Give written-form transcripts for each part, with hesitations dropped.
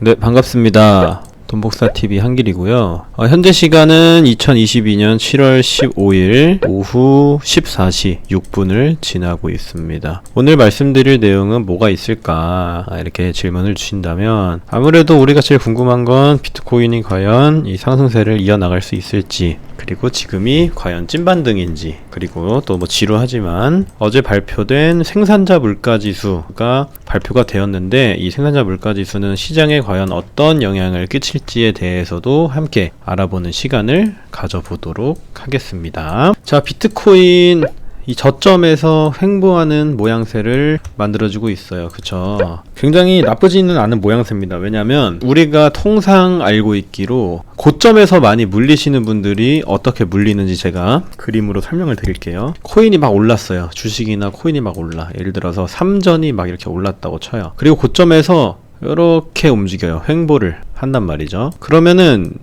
네, 반갑습니다. 돈복사TV 한길이고요. 현재 시간은 2022년 7월 15일 오후 14시 6분을 지나고 있습니다. 오늘 말씀드릴 내용은 뭐가 있을까 이렇게 질문을 주신다면 아무래도 우리가 제일 궁금한 건 비트코인이 과연 이 상승세를 이어나갈 수 있을지, 그리고 지금이 과연 찐반등인지, 그리고 또 뭐 지루하지만 어제 발표된 생산자 물가지수가 발표가 되었는데 이 생산자 물가지수는 시장에 과연 어떤 영향을 끼칠지에 대해서도 함께 알아보는 시간을 가져보도록 하겠습니다. 자, 비트코인 이 저점에서 횡보하는 모양새를 만들어주고 있어요. 그쵸? 굉장히 나쁘지는 않은 모양새입니다. 왜냐면 우리가 통상 알고 있기로 고점에서 많이 물리시는 분들이 어떻게 물리는지 제가 그림으로 설명을 드릴게요. 코인이 막 올랐어요. 주식이나 코인이 막 올라. 예를 들어서 삼전이 막 이렇게 올랐다고 쳐요. 그리고 고점에서 이렇게 움직여요. 횡보를 한단 말이죠. 그러면은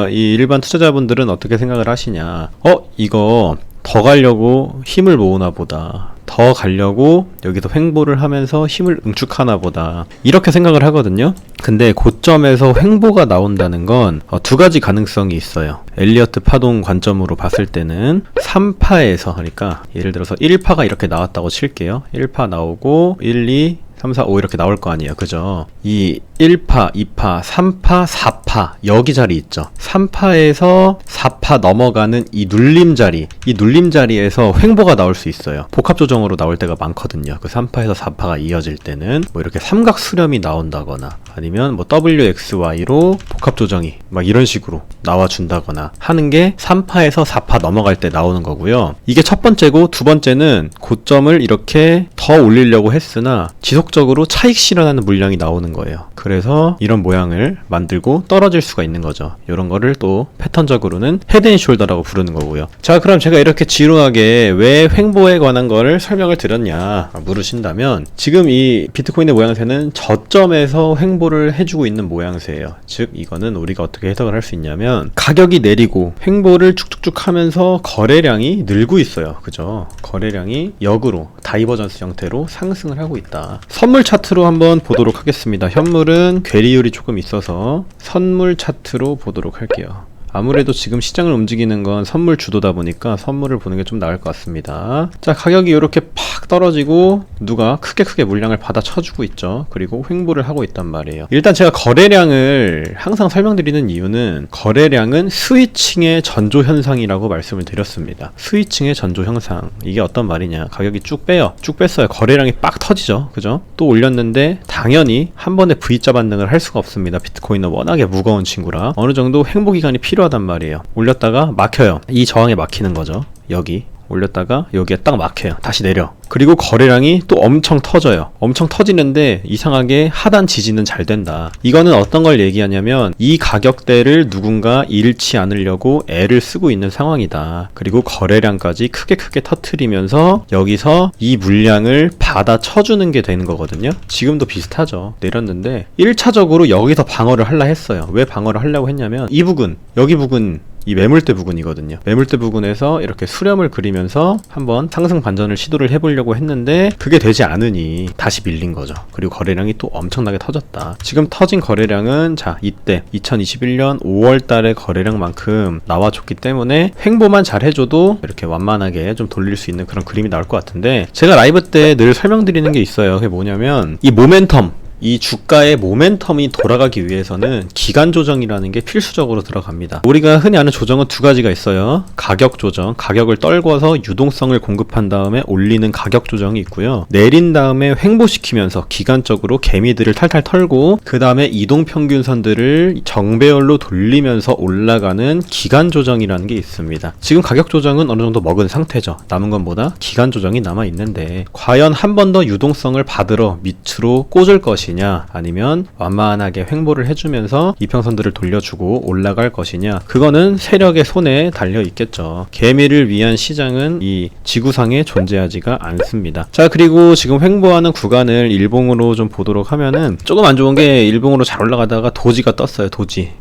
이 일반 투자자분들은 어떻게 생각을 하시냐, 이거 더 가려고 힘을 모으나 보다, 더 가려고 여기서 횡보를 하면서 힘을 응축하나 보다, 이렇게 생각을 하거든요. 근데 고점에서 횡보가 나온다는 건 두 가지 가능성이 있어요. 엘리어트 파동 관점으로 봤을 때는 3파에서, 그러니까 예를 들어서 1파가 이렇게 나왔다고 칠게요. 1파 나오고 1, 2, 3, 4, 5 이렇게 나올 거 아니에요. 그죠? 이 1파, 2파, 3파, 4파 여기 자리 있죠. 3파에서 4파 넘어가는 이 눌림 자리, 이 눌림 자리에서 횡보가 나올 수 있어요. 복합 조정으로 나올 때가 많거든요. 그 3파에서 4파가 이어질 때는 뭐 이렇게 삼각 수렴이 나온다거나, 아니면 뭐 WXY로 복합 조정이 막 이런 식으로 나와준다거나 하는 게 3파에서 4파 넘어갈 때 나오는 거고요. 이게 첫 번째고, 두 번째는 고점을 이렇게 더 올리려고 했으나 지속적으로 차익 실현하는 물량이 나오는 거예요. 그래서 이런 모양을 만들고 떨어질 수가 있는 거죠. 이런 거를 또 패턴적으로는 헤드앤숄더라고 부르는 거고요. 자, 그럼 제가 이렇게 지루하게 왜 횡보에 관한 거를 설명을 드렸냐 물으신다면, 지금 이 비트코인의 모양새는 저점에서 횡보를 해주고 있는 모양새예요. 즉 이거는 우리가 어떻게 해석을 할 수 있냐면, 가격이 내리고 횡보를 쭉쭉쭉 하면서 거래량이 늘고 있어요. 그죠? 거래량이 역으로 다이버전스 형태로 상승을 하고 있다. 선물 차트로 한번 보도록 하겠습니다. 현물은 괴리율이 조금 있어서 선물 차트로 보도록 할게요. 아무래도 지금 시장을 움직이는 건 선물 주도다 보니까 선물을 보는 게 좀 나을 것 같습니다. 자, 가격이 이렇게 팍 떨어지고 누가 크게 물량을 받아 쳐주고 있죠. 그리고 횡보를 하고 있단 말이에요. 일단 제가 거래량을 항상 설명드리는 이유는, 거래량은 스위칭의 전조 현상이라고 말씀을 드렸습니다. 스위칭의 전조 현상, 이게 어떤 말이냐, 가격이 쭉 빼요. 쭉 뺐어요. 거래량이 빡 터지죠. 그죠? 또 올렸는데 당연히 한 번에 V자 반등을 할 수가 없습니다. 비트코인은 워낙에 무거운 친구라 어느 정도 횡보 기간이 필요하단 말이에요. 올렸다가 막혀요. 이 저항에 막히는 거죠. 여기 올렸다가 여기에 딱 막혀요. 다시 내려. 그리고 거래량이 또 엄청 터져요. 엄청 터지는데 이상하게 하단 지지는 잘 된다. 이거는 어떤 걸 얘기하냐면, 이 가격대를 누군가 잃지 않으려고 애를 쓰고 있는 상황이다. 그리고 거래량까지 크게 터트리면서 여기서 이 물량을 받아 쳐주는 게 되는 거거든요. 지금도 비슷하죠. 내렸는데 1차적으로 여기서 방어를 하려 했어요. 왜 방어를 하려고 했냐면, 이 부근, 여기 부근, 이 매물대 부근이거든요. 매물대 부근에서 이렇게 수렴을 그리면서 한번 상승 반전을 시도를 해보려고 했는데 그게 되지 않으니 다시 밀린 거죠. 그리고 거래량이 또 엄청나게 터졌다. 지금 터진 거래량은, 자, 이때 2021년 5월 달의 거래량만큼 나와줬기 때문에 횡보만 잘 해줘도 이렇게 완만하게 좀 돌릴 수 있는 그런 그림이 나올 것 같은데, 제가 라이브 때 늘 설명드리는 게 있어요. 그게 뭐냐면, 이 모멘텀, 이 주가의 모멘텀이 돌아가기 위해서는 기간 조정이라는 게 필수적으로 들어갑니다. 우리가 흔히 아는 조정은 두 가지가 있어요. 가격 조정, 가격을 떨궈서 유동성을 공급한 다음에 올리는 가격 조정이 있고요. 내린 다음에 횡보시키면서 기간적으로 개미들을 탈탈 털고 그 다음에 이동평균선들을 정배열로 돌리면서 올라가는 기간 조정이라는 게 있습니다. 지금 가격 조정은 어느 정도 먹은 상태죠. 남은 것보다 기간 조정이 남아 있는데, 과연 한 번 더 유동성을 받으러 밑으로 꽂을 것이 것이냐, 아니면 완만하게 횡보를 해주면서 이평선들을 돌려주고 올라갈 것이냐, 그거는 세력의 손에 달려 있겠죠. 개미를 위한 시장은 이 지구상에 존재하지가 않습니다. 자, 그리고 지금 횡보하는 구간을 일봉으로 좀 보도록 하면은, 조금 안 좋은 게 일봉으로 잘 올라가다가 도지가 떴어요.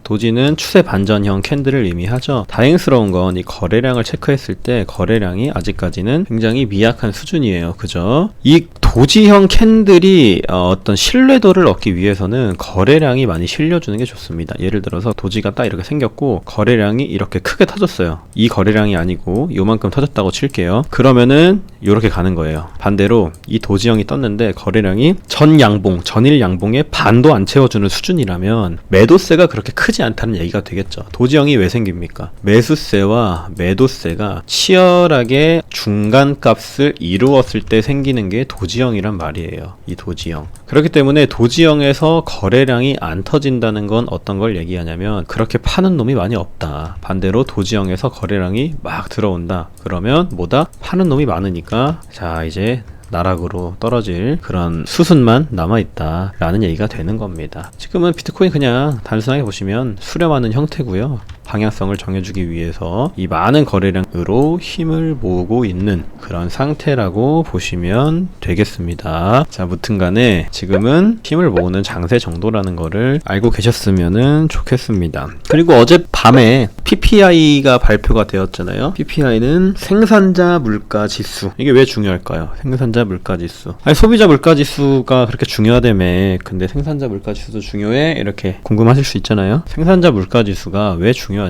도지는 추세 반전형 캔들을 의미하죠. 다행스러운 건 이 거래량을 체크했을 때 거래량이 아직까지는 굉장히 미약한 수준이에요. 그죠? 이 도지형 캔들이 어떤 신뢰도를 얻기 위해서는 거래량이 많이 실려주는 게 좋습니다. 예를 들어서 도지가 딱 이렇게 생겼고 거래량이 이렇게 크게 터졌어요. 이 거래량이 아니고 요만큼 터졌다고 칠게요. 그러면은 요렇게 가는 거예요. 반대로 이 도지형이 떴는데 거래량이 전일 양봉의 반도 안 채워주는 수준이라면 매도세가 그렇게 크지 않다는 얘기가 되겠죠. 도지형이 왜 생깁니까? 매수세와 매도세가 치열하게 중간값을 이루었을 때 생기는 게 도지형이란 말이에요. 이 도지형. 그렇기 때문에 도지형에서 거래량이 안 터진다는 건 어떤 걸 얘기하냐면 그렇게 파는 놈이 많이 없다. 반대로 도지형에서 거래량이 막 들어온다. 그러면 뭐다? 파는 놈이 많으니까 자 이제 나락으로 떨어질 그런 수순만 남아있다 라는 얘기가 되는 겁니다. 지금은 비트코인 그냥 단순하게 보시면 수렴하는 형태고요. 방향성을 정해주기 위해서 이 많은 거래량으로 힘을 모으고 있는 그런 상태라고 보시면 되겠습니다. 자, 무튼 간에 지금은 힘을 모으는 장세 정도라는 거를 알고 계셨으면 좋겠습니다. 그리고 어젯밤에 PPI가 발표가 되었잖아요. PPI는 생산자 물가 지수. 이게 왜 중요할까요? 생산자 물가 지수. 아니, 소비자 물가 지수가 그렇게 중요하다며. 근데 생산자 물가 지수도 중요해? 이렇게 궁금하실 수 있잖아요. 생산자 물가 지수가 왜 중요하냐면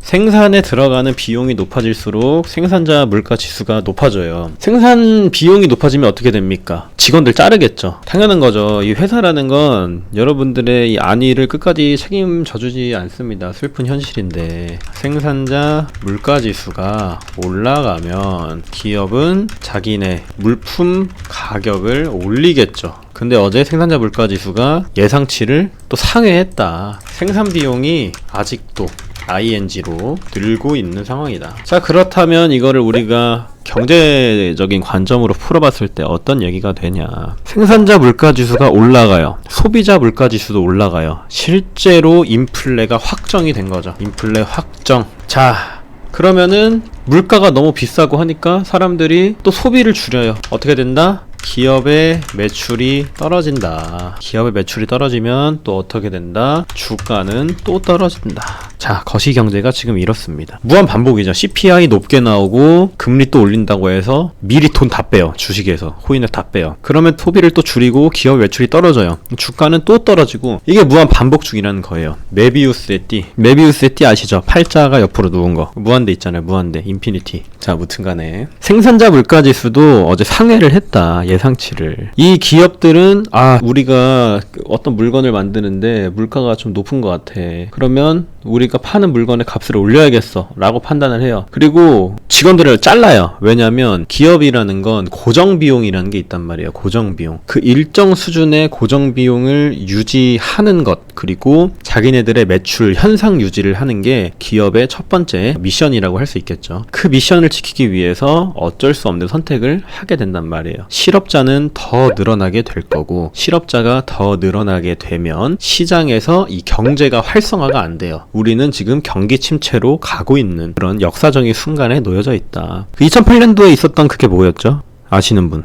생산에 들어가는 비용이 높아질수록 생산자 물가 지수가 높아져요. 생산 비용이 높아지면 어떻게 됩니까? 직원들 자르겠죠. 당연한 거죠. 이 회사라는 건 여러분들의 이 안위를 끝까지 책임져 주지 않습니다. 슬픈 현실인데 생산자 물가 지수가 올라가면 기업은 자기네 물품 가격을 올리겠죠. 근데 어제 생산자 물가 지수가 예상치를 또 상회했다. 생산 비용이 아직도 ING로 늘고 있는 상황이다. 자, 그렇다면 이거를 우리가 경제적인 관점으로 풀어봤을 때 어떤 얘기가 되냐. 생산자 물가지수가 올라가요. 소비자 물가지수도 올라가요. 실제로 인플레가 확정이 된 거죠. 인플레 확정. 자, 그러면은 물가가 너무 비싸고 하니까 사람들이 또 소비를 줄여요. 어떻게 된다? 기업의 매출이 떨어진다. 기업의 매출이 떨어지면 또 어떻게 된다? 주가는 또 떨어진다. 자, 거시경제가 지금 이렇습니다. 무한 반복이죠. CPI 높게 나오고 금리 또 올린다고 해서 미리 돈 다 빼요. 주식에서 코인을 다 빼요. 그러면 소비를 또 줄이고 기업 매출이 떨어져요. 주가는 또 떨어지고 이게 무한 반복 중이라는 거예요. 메비우스의 띠. 메비우스의 띠 아시죠? 팔자가 옆으로 누운 거. 무한대 있잖아요. 무한대. 인피니티. 자, 무튼간에 생산자 물가지수도 어제 상회를 했다. 예상치를. 이 기업들은 우리가 어떤 물건을 만드는데 물가가 좀 높은 것 같아. 그러면 우리가 파는 물건의 값을 올려야겠어 라고 판단을 해요. 그리고 직원들을 잘라요. 왜냐면 기업이라는 건 고정비용이라는 게 있단 말이에요. 고정비용. 그 일정 수준의 고정비용을 유지하는 것, 그리고 자기네들의 매출 현상 유지를 하는 게 기업의 첫 번째 미션이라고 할 수 있겠죠. 그 미션을 지키기 위해서 어쩔 수 없는 선택을 하게 된단 말이에요. 실업자는 더 늘어나게 될 거고, 실업자가 더 늘어나게 되면 시장에서 이 경제가 활성화가 안 돼요. 우리는 지금 경기 침체로 가고 있는 그런 역사적인 순간에 놓여져 있다. 2008년도에 있었던 그게 뭐였죠? 아시는 분?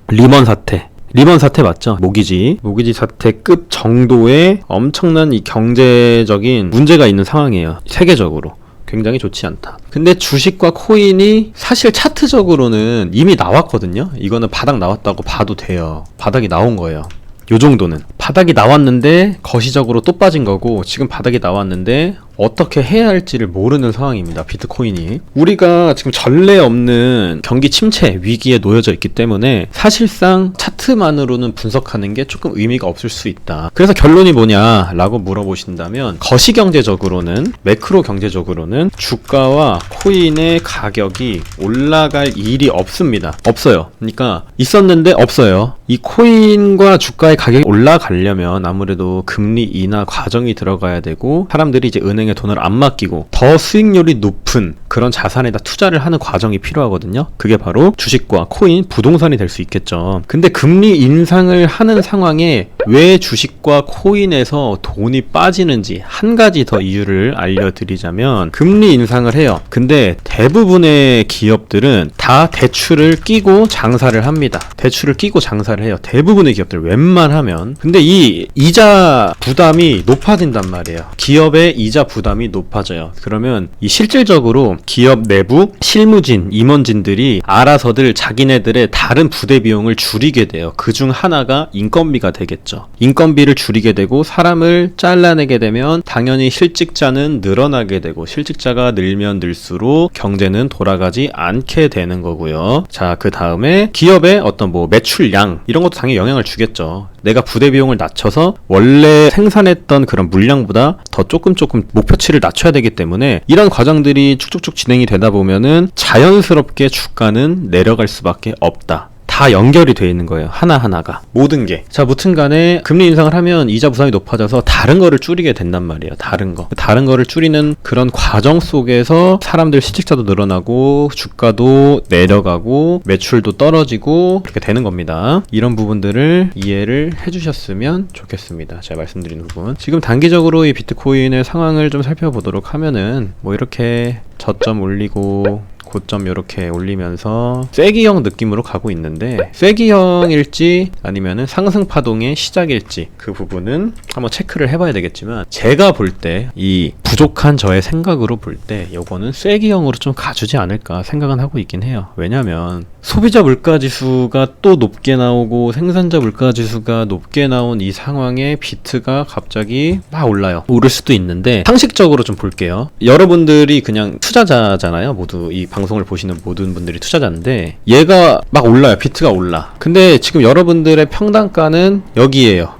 리먼 사태. 리먼 사태 맞죠? 모기지 사태급 정도의 엄청난 이 경제적인 문제가 있는 상황이에요. 세계적으로. 굉장히 좋지 않다. 근데 주식과 코인이 사실 차트적으로는 이미 나왔거든요. 이거는 바닥 나왔다고 봐도 돼요. 바닥이 나온 거예요. 요 정도는. 바닥이 나왔는데 거시적으로 또 빠진 거고, 지금 바닥이 나왔는데 어떻게 해야 할지를 모르는 상황입니다. 비트코인이. 우리가 지금 전례 없는 경기 침체 위기에 놓여져 있기 때문에 사실상 차트만으로는 분석하는 게 조금 의미가 없을 수 있다. 그래서 결론이 뭐냐 라고 물어보신다면, 거시경제적으로는, 매크로 경제적으로는 주가와 코인의 가격이 올라갈 일이 없습니다. 없어요. 그러니까 있었는데 없어요. 이 코인과 주가의 가격이 올라가려면 아무래도 금리 인하 과정이 들어가야 되고, 사람들이 이제 은행에 돈을 안 맡기고 더 수익률이 높은 그런 자산에다 투자를 하는 과정이 필요하거든요. 그게 바로 주식과 코인, 부동산이 될 수 있겠죠. 근데 금리 인상을 하는 상황에 왜 주식과 코인에서 돈이 빠지는지 한 가지 더 이유를 알려드리자면, 금리 인상을 해요. 근데 대부분의 기업들은 다 대출을 끼고 장사를 합니다. 대출을 끼고 장사를 해요. 대부분의 기업들 웬만하면. 근데 이 이자 부담이 높아진단 말이에요. 기업의 이자 부담이 높아져요. 그러면 이 실질적으로 기업 내부 실무진, 임원진들이 알아서들 자기네들의 다른 부대 비용을 줄이게 돼요. 그중 하나가 인건비가 되겠죠. 인건비를 줄이게 되고 사람을 잘라내게 되면 당연히 실직자는 늘어나게 되고 실직자가 늘면 늘수록 경제는 돌아가지 않게 되는 거고요. 자, 그 다음에 기업의 어떤 뭐 매출량 이런 것도 당연히 영향을 주겠죠. 내가 부대 비용을 낮춰서 원래 생산했던 그런 물량보다 더 조금 목표치를 낮춰야 되기 때문에 이런 과정들이 쭉쭉쭉 진행이 되다 보면은 자연스럽게 주가는 내려갈 수밖에 없다. 다 연결이 되어 있는 거예요. 하나하나가. 모든 게. 자, 무튼 간에 금리 인상을 하면 이자 부담이 높아져서 다른 거를 줄이게 된단 말이에요. 다른 거를 줄이는 그런 과정 속에서 사람들 실직자도 늘어나고 주가도 내려가고 매출도 떨어지고 그렇게 되는 겁니다. 이런 부분들을 이해를 해주셨으면 좋겠습니다. 제가 말씀드린 부분. 지금 단기적으로 이 비트코인의 상황을 좀 살펴보도록 하면은 뭐 이렇게 저점 올리고 고점 이렇게 올리면서 쐐기형 느낌으로 가고 있는데 쐐기형일지 아니면은 상승 파동의 시작일지 그 부분은 한번 체크를 해봐야 되겠지만 제가 볼 때 이 부족한 저의 생각으로 볼 때 요거는 쐐기형으로 좀 가주지 않을까 생각은 하고 있긴 해요. 왜냐면 소비자 물가지수가 또 높게 나오고 생산자 물가지수가 높게 나온 이 상황에 비트가 갑자기 막 올라요. 오를 수도 있는데 상식적으로 좀 볼게요. 여러분들이 그냥 투자자잖아요. 모두 이 방송을 보시는 모든 분들이 투자자인데 얘가 막 올라요. 비트가 올라. 근데 지금 여러분들의 평단가는 여기에요.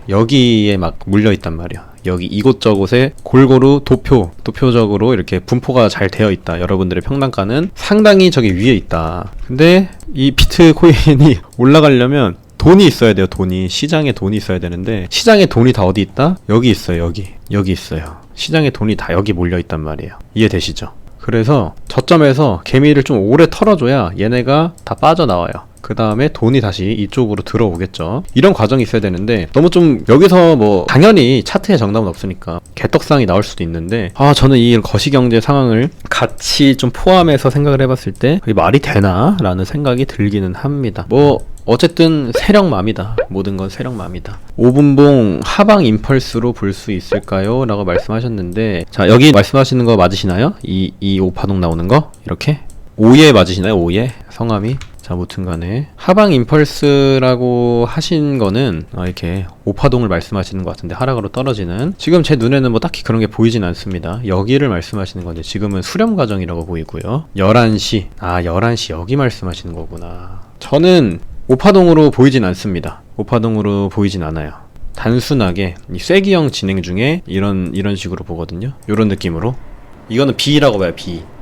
여기에 막 물려있단 말이야. 여기 이곳저곳에 골고루 도표적으로 이렇게 분포가 잘 되어 있다. 여러분들의 평단가는 상당히 저기 위에 있다. 근데 이 비트코인이 올라가려면 돈이 있어야 돼요. 시장에 돈이 있어야 되는데 시장에 돈이 다 어디 있다? 여기 있어요. 여기 있어요. 시장에 돈이 다 여기 몰려 있단 말이에요. 이해되시죠? 그래서 저점에서 개미를 좀 오래 털어줘야 얘네가 다 빠져나와요. 그 다음에 돈이 다시 이쪽으로 들어오겠죠. 이런 과정이 있어야 되는데 너무 좀 여기서 뭐 당연히 차트에 정답은 없으니까 개떡상이 나올 수도 있는데 저는 이 거시경제 상황을 같이 좀 포함해서 생각을 해봤을 때 그게 말이 되나? 라는 생각이 들기는 합니다. 뭐 어쨌든 세력맘이다. 모든 건 세력맘이다. 5분봉 하방 임펄스로 볼 수 있을까요? 라고 말씀하셨는데 자, 여기 말씀하시는 거 맞으시나요? 이 오파동 나오는 거? 이렇게? 5예 맞으시나요? 5예? 성함이? 자, 무튼 간에 하방 임펄스라고 하신 거는 이렇게 오파동을 말씀하시는 것 같은데 하락으로 떨어지는 지금 제 눈에는 뭐 딱히 그런 게 보이진 않습니다. 여기를 말씀하시는 건데 지금은 수렴 과정이라고 보이고요. 11시 11시 여기 말씀하시는 거구나. 저는 오파동으로 보이진 않습니다. 오파동으로 보이진 않아요. 단순하게 이 쐐기형 진행 중에 이런 식으로 보거든요. 이런 느낌으로. 이거는 B라고 봐요.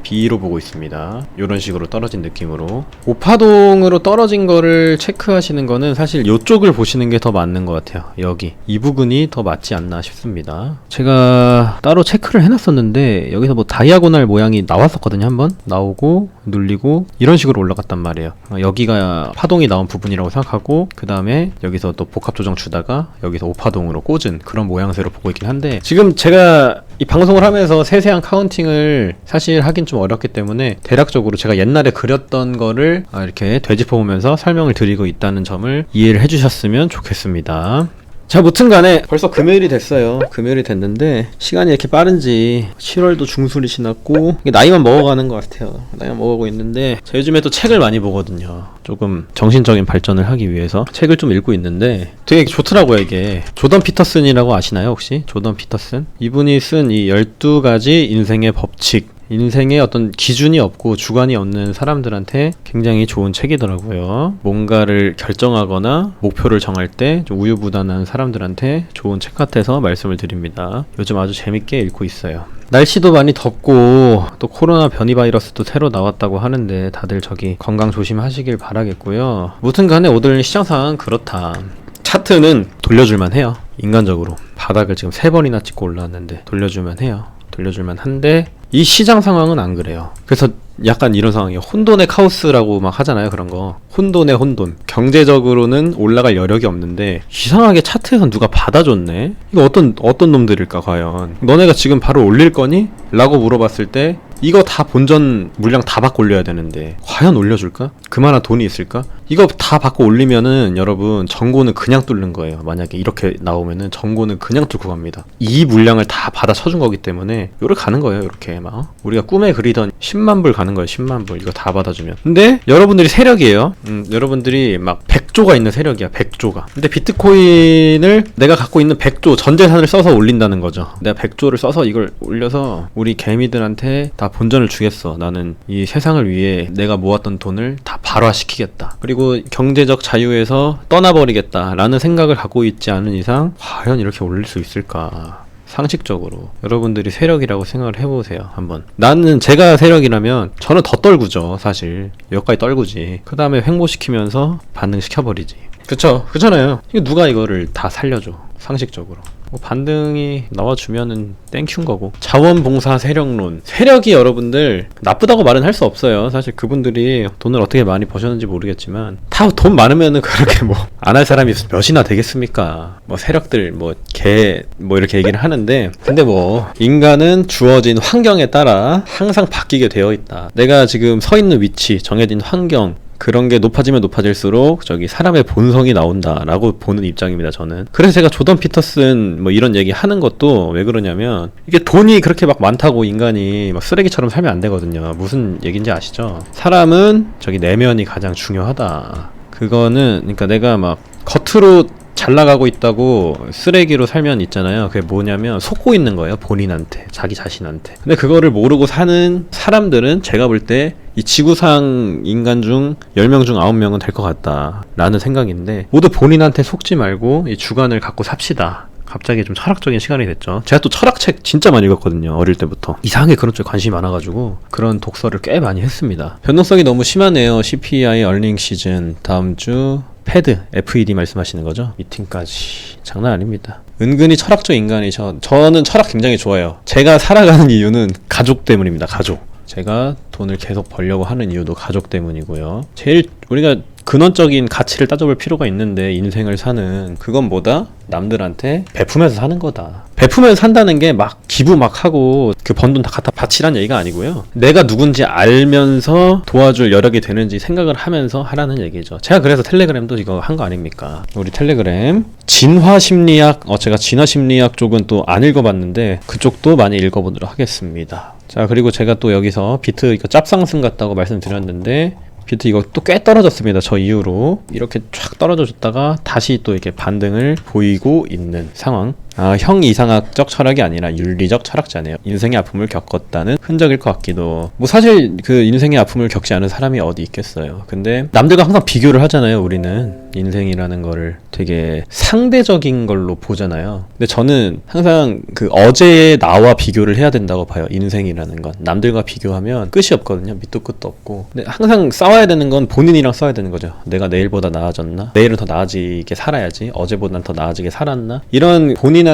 B로 보고 있습니다. 이런 식으로 떨어진 느낌으로. 오파동으로 떨어진 거를 체크하시는 거는 사실 이쪽을 보시는 게 더 맞는 것 같아요. 여기 이 부분이 더 맞지 않나 싶습니다. 제가 따로 체크를 해놨었는데 여기서 뭐 다이아고날 모양이 나왔었거든요. 한번 나오고 눌리고 이런 식으로 올라갔단 말이에요. 여기가 파동이 나온 부분이라고 생각하고 그 다음에 여기서 또 복합 조정 주다가 여기서 오파동으로 꽂은 그런 모양새로 보고 있긴 한데 지금 제가 이 방송을 하면서 세세한 카운팅을 사실 하긴 좀 어렵기 때문에 대략적으로 제가 옛날에 그렸던 거를 이렇게 되짚어보면서 설명을 드리고 있다는 점을 이해를 해주셨으면 좋겠습니다. 자, 무튼 간에 벌써 금요일이 됐어요. 금요일이 됐는데 시간이 이렇게 빠른지 7월도 중순이 지났고 나이만 먹어가는 것 같아요. 나이만 먹어가고 있는데 제가 요즘에 또 책을 많이 보거든요. 조금 정신적인 발전을 하기 위해서 책을 좀 읽고 있는데 되게 좋더라고요. 이게 조던 피터슨이라고 아시나요 혹시? 조던 피터슨? 이분이 쓴 이 12가지 인생의 법칙, 인생에 어떤 기준이 없고 주관이 없는 사람들한테 굉장히 좋은 책이더라고요. 뭔가를 결정하거나 목표를 정할 때 좀 우유부단한 사람들한테 좋은 책 같아서 말씀을 드립니다. 요즘 아주 재밌게 읽고 있어요. 날씨도 많이 덥고 또 코로나 변이 바이러스도 새로 나왔다고 하는데 다들 저기 건강 조심하시길 바라겠고요. 무튼 간에 오늘 시장 상황은 그렇다. 차트는 돌려줄만 해요. 인간적으로 바닥을 지금 3번이나 찍고 올라왔는데 돌려줄만 해요. 돌려줄만 한데 이 시장 상황은 안 그래요. 그래서 약간 이런 상황이에요. 혼돈의 카오스라고 막 하잖아요. 그런 거. 혼돈의 혼돈. 경제적으로는 올라갈 여력이 없는데 이상하게 차트에선 누가 받아줬네. 이거 어떤 놈들일까 과연. 너네가 지금 바로 올릴 거니? 라고 물어봤을 때 이거 다 본전 물량 다 바꿔 올려야 되는데 과연 올려줄까? 그만한 돈이 있을까? 이거 다 바꿔 올리면은 여러분 전고는 그냥 뚫는 거예요. 만약에 이렇게 나오면은 전고는 그냥 뚫고 갑니다. 이 물량을 다 받아 쳐준 거기 때문에 요렇게 가는 거예요. 이렇게 막 우리가 꿈에 그리던 10만 불 가는 거예요. 10만 불 이거 다 받아주면. 근데 여러분들이 세력이에요. 여러분들이 막 100조가 있는 세력이야. 100조가. 근데 비트코인을 내가 갖고 있는 100조 전 재산을 써서 올린다는 거죠. 내가 100조를 써서 이걸 올려서 우리 개미들한테 다 본전을 주겠어. 나는 이 세상을 위해 내가 모았던 돈을 다 발화시키겠다. 그리고 경제적 자유에서 떠나버리겠다 라는 생각을 갖고 있지 않은 이상 과연 이렇게 올릴 수 있을까? 상식적으로 여러분들이 세력이라고 생각을 해보세요. 한번. 나는 제가 세력이라면 저는 더 떨구죠. 사실 여기까지 떨구지. 그 다음에 횡보시키면서 반등시켜버리지. 그쵸? 그렇잖아요. 이거 누가 이거를 다 살려줘. 상식적으로. 뭐 반등이 나와주면은 땡큐인 거고. 자원봉사 세력론. 세력이 여러분들 나쁘다고 말은 할 수 없어요. 사실 그분들이 돈을 어떻게 많이 버셨는지 모르겠지만 다 돈 많으면은 그렇게 뭐 안 할 사람이 몇이나 되겠습니까? 뭐 세력들 뭐 개 뭐 이렇게 얘기를 하는데, 근데 뭐 인간은 주어진 환경에 따라 항상 바뀌게 되어 있다. 내가 지금 서 있는 위치, 정해진 환경, 그런 게 높아지면 높아질수록 저기 사람의 본성이 나온다라고 보는 입장입니다. 저는. 그래서 제가 조던 피터슨 뭐 이런 얘기 하는 것도 왜 그러냐면, 이게 돈이 그렇게 막 많다고 인간이 막 쓰레기처럼 살면 안 되거든요. 무슨 얘기인지 아시죠? 사람은 저기 내면이 가장 중요하다. 그거는 그러니까 내가 막 겉으로 잘 나가고 있다고 쓰레기로 살면 있잖아요. 그게 뭐냐면 속고 있는 거예요. 본인한테, 자기 자신한테. 근데 그거를 모르고 사는 사람들은 제가 볼 때 이 지구상 인간 중 10명 중 9명은 될 것 같다 라는 생각인데, 모두 본인한테 속지 말고 이 주관을 갖고 삽시다. 갑자기 좀 철학적인 시간이 됐죠. 제가 또 철학책 진짜 많이 읽었거든요. 어릴 때부터. 이상하게 그런 쪽에 관심이 많아가지고 그런 독서를 꽤 많이 했습니다. 변동성이 너무 심하네요. CPI 얼닝 시즌 다음 주 패드, FED 말씀하시는 거죠? 미팅까지. 장난 아닙니다. 은근히 철학적 인간이죠. 저는 철학 굉장히 좋아해요. 제가 살아가는 이유는 가족 때문입니다. 가족. 제가 돈을 계속 벌려고 하는 이유도 가족 때문이고요. 제일 우리가 근원적인 가치를 따져볼 필요가 있는데, 인생을 사는 그건 뭐다? 남들한테 베푸면서 사는 거다. 베푸면서 산다는 게 막 기부 막 하고 그 번 돈 다 갖다 바치란 얘기가 아니고요. 내가 누군지 알면서 도와줄 여력이 되는지 생각을 하면서 하라는 얘기죠. 제가 그래서 텔레그램도 이거 한 거 아닙니까? 우리 텔레그램 진화심리학, 제가 진화심리학 쪽은 또 안 읽어봤는데 그쪽도 많이 읽어보도록 하겠습니다. 자, 그리고 제가 또 여기서 비트 이거 짭상승 같다고 말씀드렸는데, 비트 이거 또 꽤 떨어졌습니다. 저 이후로 이렇게 쫙 떨어졌다가 다시 또 이렇게 반등을 보이고 있는 상황. 형 이상학적 철학이 아니라 윤리적 철학자네요. 인생의 아픔을 겪었다는 흔적일 것 같기도. 뭐 사실 그 인생의 아픔을 겪지 않은 사람이 어디 있겠어요. 근데 남들과 항상 비교를 하잖아요. 우리는 인생이라는 거를 되게 상대적인 걸로 보잖아요. 근데 저는 항상 그 어제의 나와 비교를 해야 된다고 봐요. 인생이라는 건 남들과 비교하면 끝이 없거든요. 밑도 끝도 없고. 근데 항상 싸워야 되는 건 본인이랑 싸워야 되는 거죠. 내가 내일보다 나아졌나? 내일은 더 나아지게 살아야지. 어제보단 더 나아지게 살았나? 이런 본인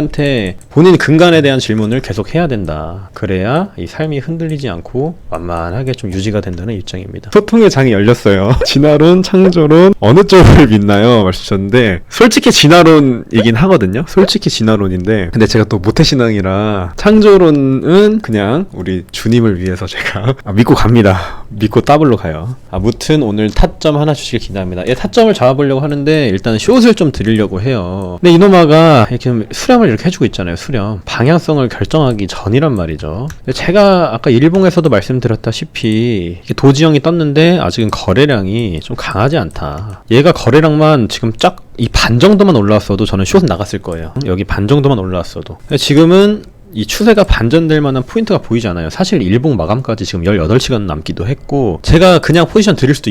근간에 대한 질문을 계속 해야 된다. 그래야 이 삶이 흔들리지 않고 완만하게 좀 유지가 된다는 입장입니다. 소통의 장이 열렸어요. 진화론, 창조론 어느 쪽을 믿나요? 말씀하셨는데, 솔직히 진화론이긴 하거든요. 솔직히 진화론인데, 근데 제가 또 모태신앙이라 창조론은 그냥 우리 주님을 위해서 제가 믿고 갑니다. 믿고 더블로 가요. 무튼 오늘 타점 하나 주시길 기대합니다. 타점을 잡아보려고 하는데 일단 숏을 좀 드리려고 해요. 근데 이놈아가 이렇게 수렴을 이렇게 해주고 있잖아요. 수렴. 방향성을 결정하기 전이란 말이죠. 근데 제가 아까 일봉에서도 말씀드렸다시피 도지형이 떴는데 아직은 거래량이 좀 강하지 않다. 얘가 거래량만 지금 쫙 이 반 정도만 올라왔어도 저는 숏은 나갔을 거예요. 여기 반 정도만 올라왔어도. 지금은 이 추세가 반전될 만한 포인트가 보이지 않아요. 사실 일봉 마감까지 지금 18시간 남기도 했고, 제가 그냥 포지션 드릴 수도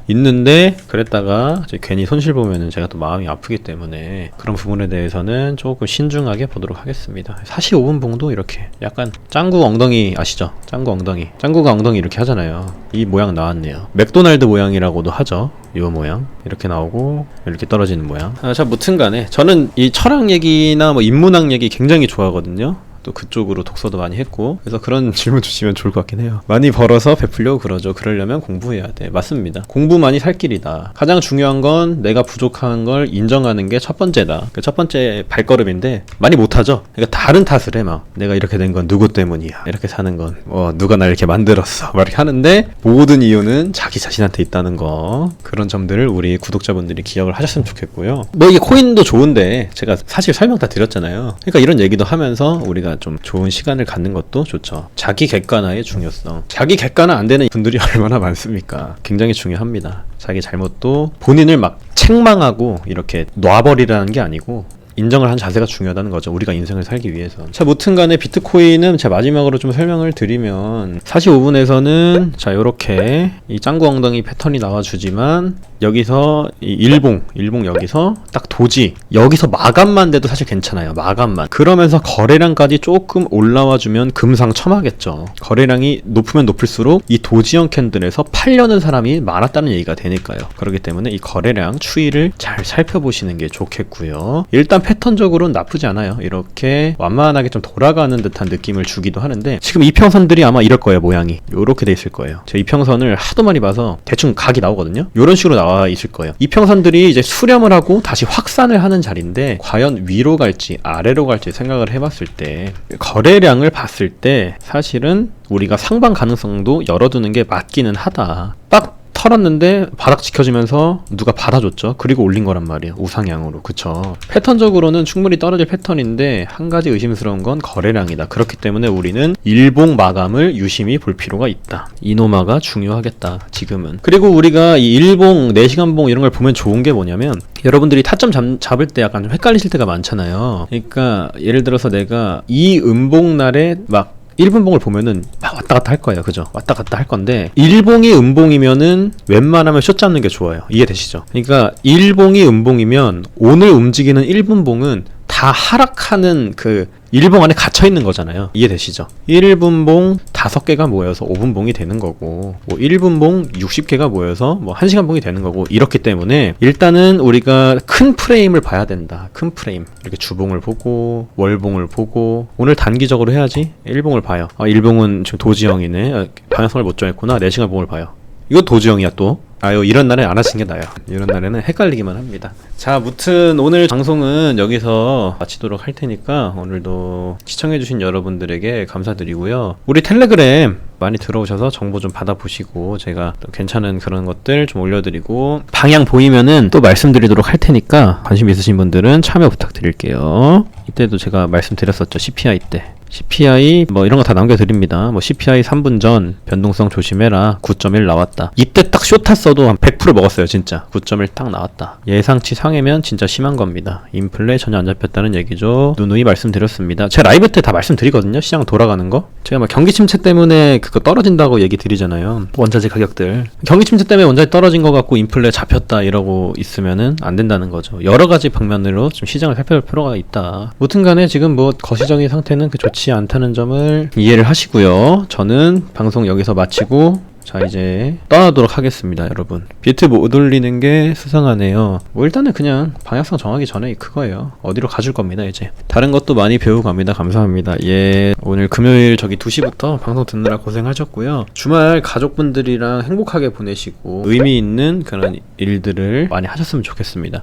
있는데 그랬다가 이제 괜히 손실 보면은 제가 또 마음이 아프기 때문에 그런 부분에 대해서는 조금 신중하게 보도록 하겠습니다. 45분 봉도 이렇게 약간 짱구 엉덩이 아시죠? 짱구 엉덩이. 짱구가 엉덩이 이렇게 하잖아요. 이 모양 나왔네요. 맥도날드 모양이라고도 하죠. 이 모양 이렇게 나오고 이렇게 떨어지는 모양. 자, 무튼 간에 저는 이 철학 얘기나 뭐 인문학 얘기 굉장히 좋아하거든요. 또 그쪽으로 독서도 많이 했고, 그래서 그런 질문 주시면 좋을 것 같긴 해요. 많이 벌어서 베풀려고 그러죠. 그러려면 공부해야 돼. 맞습니다. 공부만이 살 길이다. 가장 중요한 건 내가 부족한 걸 인정하는 게 첫 번째다. 그 첫 번째 발걸음인데 많이 못하죠. 그러니까 다른 탓을 해. 막 내가 이렇게 된 건 누구 때문이야, 이렇게 사는 건 누가 날 이렇게 만들었어, 막 이렇게 하는데 모든 이유는 자기 자신한테 있다는 거. 그런 점들을 우리 구독자분들이 기억을 하셨으면 좋겠고요. 뭐 이게 코인도 좋은데 제가 사실 설명 다 드렸잖아요. 그러니까 이런 얘기도 하면서 우리가 좀 좋은 시간을 갖는 것도 좋죠. 자기 객관화의 중요성. 자기 객관화 안 되는 분들이 얼마나 많습니까? 굉장히 중요합니다. 자기 잘못도 본인을 막 책망하고 이렇게 놔버리라는 게 아니고 인정을 하는 자세가 중요하다는 거죠. 우리가 인생을 살기 위해서. 자, 무튼간에 비트코인은 제가 마지막으로 좀 설명을 드리면 45분에서는 자, 요렇게 이 짱구 엉덩이 패턴이 나와주지만 여기서 이 일봉 여기서 딱 도지 여기서 마감만 돼도 사실 괜찮아요. 마감만. 그러면서 거래량까지 조금 올라와주면 금상첨화겠죠. 거래량이 높으면 높을수록 이 도지형 캔들에서 팔려는 사람이 많았다는 얘기가 되니까요. 그렇기 때문에 이 거래량 추이를 잘 살펴보시는 게 좋겠고요. 일단 패턴적으로는 나쁘지 않아요. 이렇게 완만하게 좀 돌아가는 듯한 느낌을 주기도 하는데 지금 이평선들이 아마 이럴 거예요. 모양이 요렇게 돼 있을 거예요. 제가 이평선을 하도 많이 봐서 대충 각이 나오거든요. 요런 식으로 나와 있을 거예요. 이평선들이 이제 수렴을 하고 다시 확산을 하는 자리인데 과연 위로 갈지 아래로 갈지 생각을 해봤을 때 거래량을 봤을 때 사실은 우리가 상방 가능성도 열어두는 게 맞기는 하다. 딱 털었는데 바닥 지켜지면서 누가 받아줬죠. 그리고 올린 거란 말이에요. 우상향으로. 그쵸. 패턴적으로는 충분히 떨어질 패턴인데 한 가지 의심스러운 건 거래량이다. 그렇기 때문에 우리는 일봉 마감을 유심히 볼 필요가 있다. 이노마가 중요하겠다. 지금은. 그리고 우리가 이 일봉, 4시간봉 이런 걸 보면 좋은 게 뭐냐면 여러분들이 타점 잡을 때 약간 좀 헷갈리실 때가 많잖아요. 그러니까 예를 들어서 내가 이 음봉날에 막 1분봉을 보면은 막 왔다 갔다 할 거예요. 그죠? 왔다 갔다 할 건데 1봉이 음봉이면은 웬만하면 숏 잡는 게 좋아요. 이해되시죠? 그러니까 1봉이 음봉이면 오늘 움직이는 1분봉은 다 하락하는 그 1봉 안에 갇혀 있는 거잖아요. 이해되시죠? 1분봉 5개가 모여서 5분봉이 되는 거고, 뭐 1분봉 60개가 모여서 뭐 1시간봉이 되는 거고, 이렇기 때문에 일단은 우리가 큰 프레임을 봐야 된다. 큰 프레임. 이렇게 주봉을 보고, 월봉을 보고, 오늘 단기적으로 해야지. 1봉을 봐요. 1봉은 지금 도지형이네. 방향성을 못 정했구나. 4시간 봉을 봐요. 이거 도지형이야 또. 이런 날은 안 하시는 게 나아요. 이런 날에는 헷갈리기만 합니다. 자, 무튼 오늘 방송은 여기서 마치도록 할 테니까 오늘도 시청해주신 여러분들에게 감사드리고요. 우리 텔레그램 많이 들어오셔서 정보 좀 받아보시고 제가 또 괜찮은 그런 것들 좀 올려드리고 방향 보이면은 또 말씀드리도록 할 테니까 관심 있으신 분들은 참여 부탁드릴게요. 이때도 제가 말씀드렸었죠. CPI 때. CPI 뭐 이런 거 다 남겨드립니다. 뭐 CPI 3분 전 변동성 조심해라. 9.1 나왔다. 이때 딱 쇼 탔어도 한 100% 먹었어요. 진짜 9.1 딱 나왔다. 예상치 상해면 진짜 심한 겁니다. 인플레 전혀 안 잡혔다는 얘기죠. 누누이 말씀드렸습니다. 제가 라이브 때 다 말씀드리거든요. 시장 돌아가는 거. 제가 막 경기 침체 때문에 그거 떨어진다고 얘기 드리잖아요. 원자재 가격들. 경기 침체 때문에 원자재 떨어진 거 갖고 인플레 잡혔다 이러고 있으면은 안 된다는 거죠. 여러 가지 방면으로 좀 시장을 살펴볼 필요가 있다. 무튼 간에 지금 뭐 거시적인 상태는 좋지 않다는 점을 이해를 하시고요. 저는 방송 여기서 마치고 자, 이제 떠나도록 하겠습니다. 여러분, 비트 못 올리는 게 수상하네요. 뭐 일단은 그냥 방향성 정하기 전에 그거예요. 어디로 가줄 겁니다. 이제 다른 것도 많이 배우고 갑니다. 감사합니다. 예, 오늘 금요일 2시부터 방송 듣느라 고생하셨고요. 주말 가족분들이랑 행복하게 보내시고 의미 있는 그런 일들을 많이 하셨으면 좋겠습니다.